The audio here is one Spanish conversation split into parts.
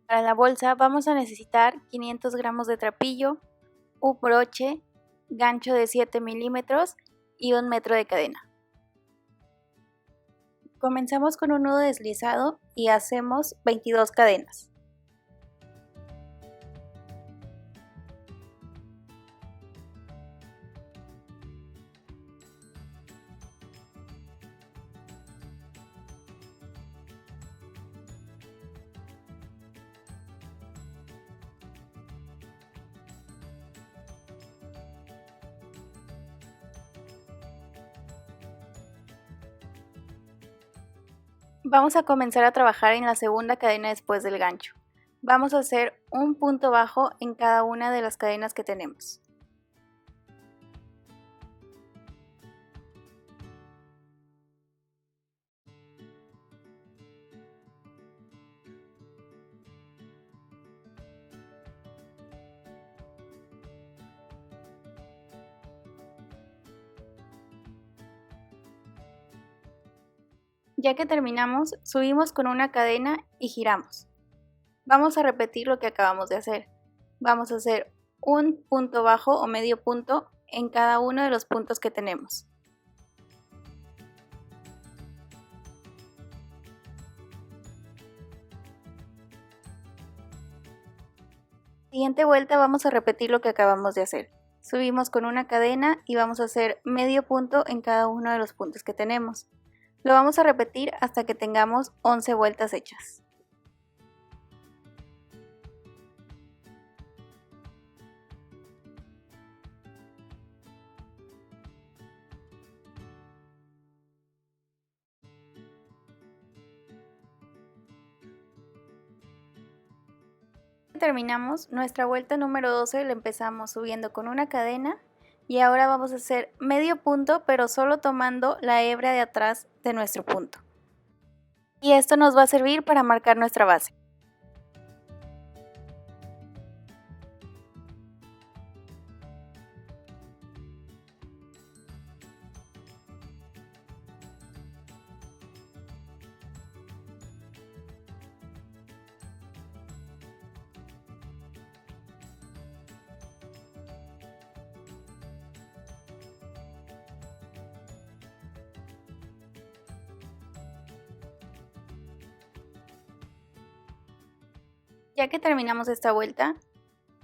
Para la bolsa vamos a necesitar 500 gramos de trapillo, un broche, gancho de 7 milímetros y 1 metro de cadena. Comenzamos con un nudo deslizado y hacemos 22 cadenas. Vamos a comenzar a trabajar en la segunda cadena después del gancho. Vamos a hacer un punto bajo en cada una de las cadenas que tenemos. Ya que terminamos, subimos con una cadena y giramos. Vamos a repetir lo que acabamos de hacer. Vamos a hacer un punto bajo o medio punto en cada uno de los puntos que tenemos. Siguiente vuelta vamos a repetir lo que acabamos de hacer. Subimos con una cadena y vamos a hacer medio punto en cada uno de los puntos que tenemos. Lo vamos a repetir hasta que tengamos 11 vueltas hechas. Terminamos nuestra vuelta número 12, la empezamos subiendo con una cadena y ahora vamos a hacer medio punto pero solo tomando la hebra de atrás de nuestro punto. Y esto nos va a servir para marcar nuestra base. Ya que terminamos esta vuelta,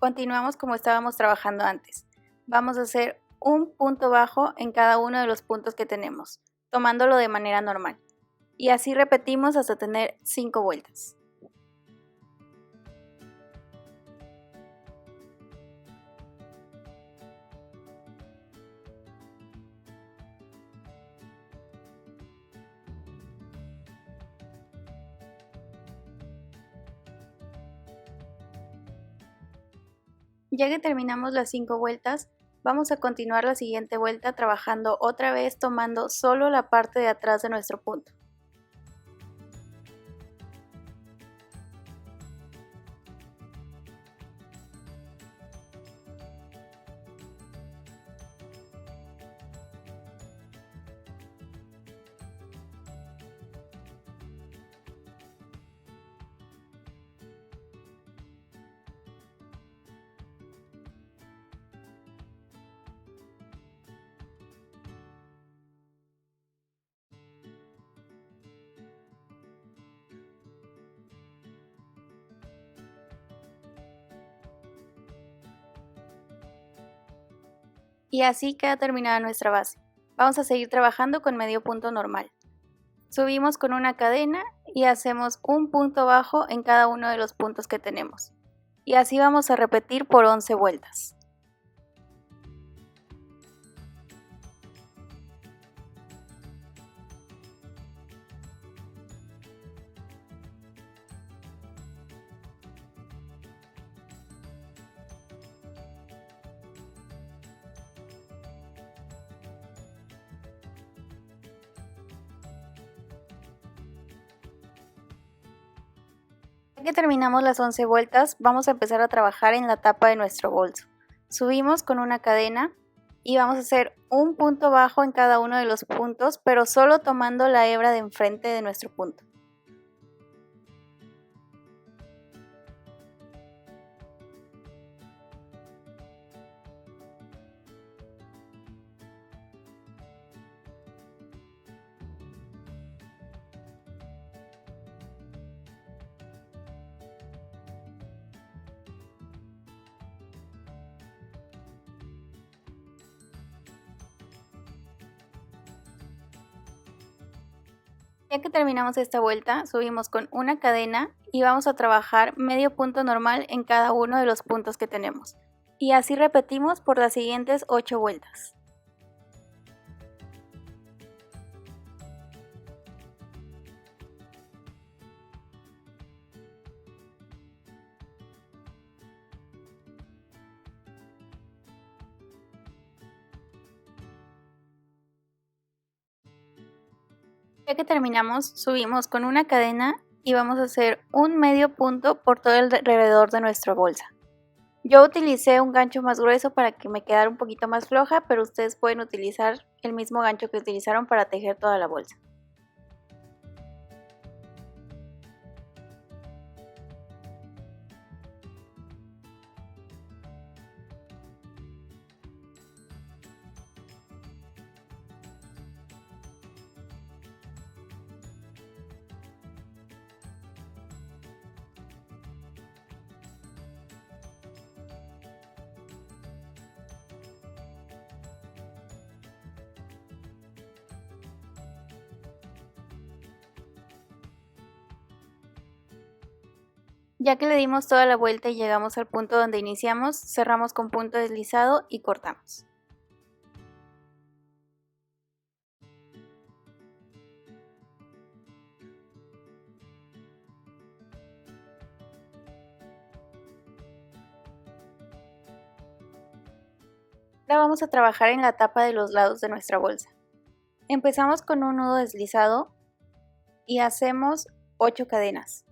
continuamos como estábamos trabajando antes. Vamos a hacer un punto bajo en cada uno de los puntos que tenemos, tomándolo de manera normal. Y así repetimos hasta tener 5 vueltas. Ya que terminamos las 5 vueltas, vamos a continuar la siguiente vuelta trabajando otra vez tomando solo la parte de atrás de nuestro punto. Y así queda terminada nuestra base. Vamos a seguir trabajando con medio punto normal. Subimos con una cadena y hacemos un punto bajo en cada uno de los puntos que tenemos. Y así vamos a repetir por 11 vueltas. Ya que terminamos las 11 vueltas, vamos a empezar a trabajar en la tapa de nuestro bolso. Subimos con una cadena y vamos a hacer un punto bajo en cada uno de los puntos, pero solo tomando la hebra de enfrente de nuestro punto. Ya que terminamos esta vuelta, subimos con una cadena y vamos a trabajar medio punto normal en cada uno de los puntos que tenemos. Y así repetimos por las siguientes 8 vueltas. Ya que terminamos, subimos con una cadena y vamos a hacer un medio punto por todo alrededor de nuestra bolsa. Yo utilicé un gancho más grueso para que me quedara un poquito más floja, pero ustedes pueden utilizar el mismo gancho que utilizaron para tejer toda la bolsa. Ya que le dimos toda la vuelta y llegamos al punto donde iniciamos, cerramos con punto deslizado y cortamos. Ahora vamos a trabajar en la tapa de los lados de nuestra bolsa. Empezamos con un nudo deslizado y hacemos 8 cadenas.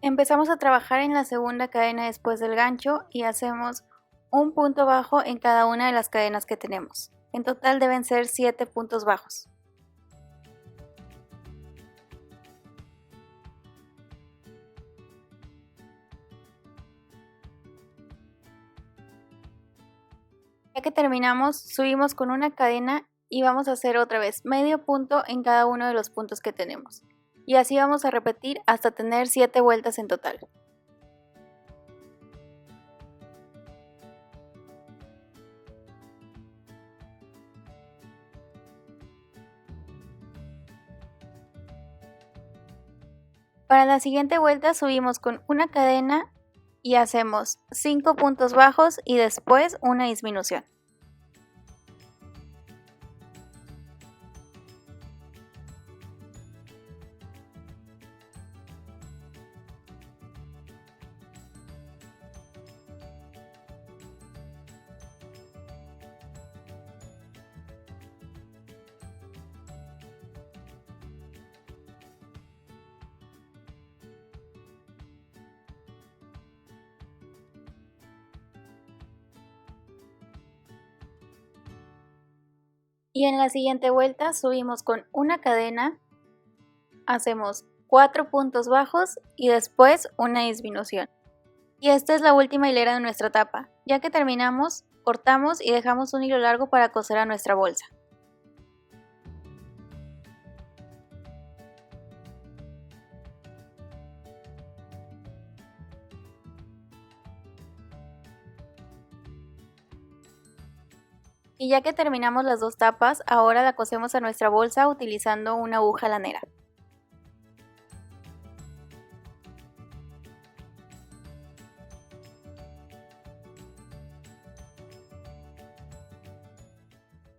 Empezamos a trabajar en la segunda cadena después del gancho y hacemos un punto bajo en cada una de las cadenas que tenemos. En total deben ser 7 puntos bajos. Ya que terminamos, subimos con una cadena y vamos a hacer otra vez medio punto en cada uno de los puntos que tenemos. Y así vamos a repetir hasta tener 7 vueltas en total. Para la siguiente vuelta subimos con una cadena y hacemos 5 puntos bajos y después una disminución. Y en la siguiente vuelta subimos con una cadena, hacemos 4 puntos bajos y después una disminución. Y esta es la última hilera de nuestra tapa. Ya que terminamos, cortamos y dejamos un hilo largo para coser a nuestra bolsa. Y ya que terminamos las dos tapas, ahora la cosemos a nuestra bolsa utilizando una aguja lanera.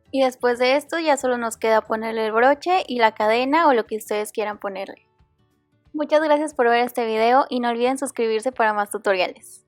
Y después de esto ya solo nos queda ponerle el broche y la cadena o lo que ustedes quieran ponerle. Muchas gracias por ver este video y no olviden suscribirse para más tutoriales.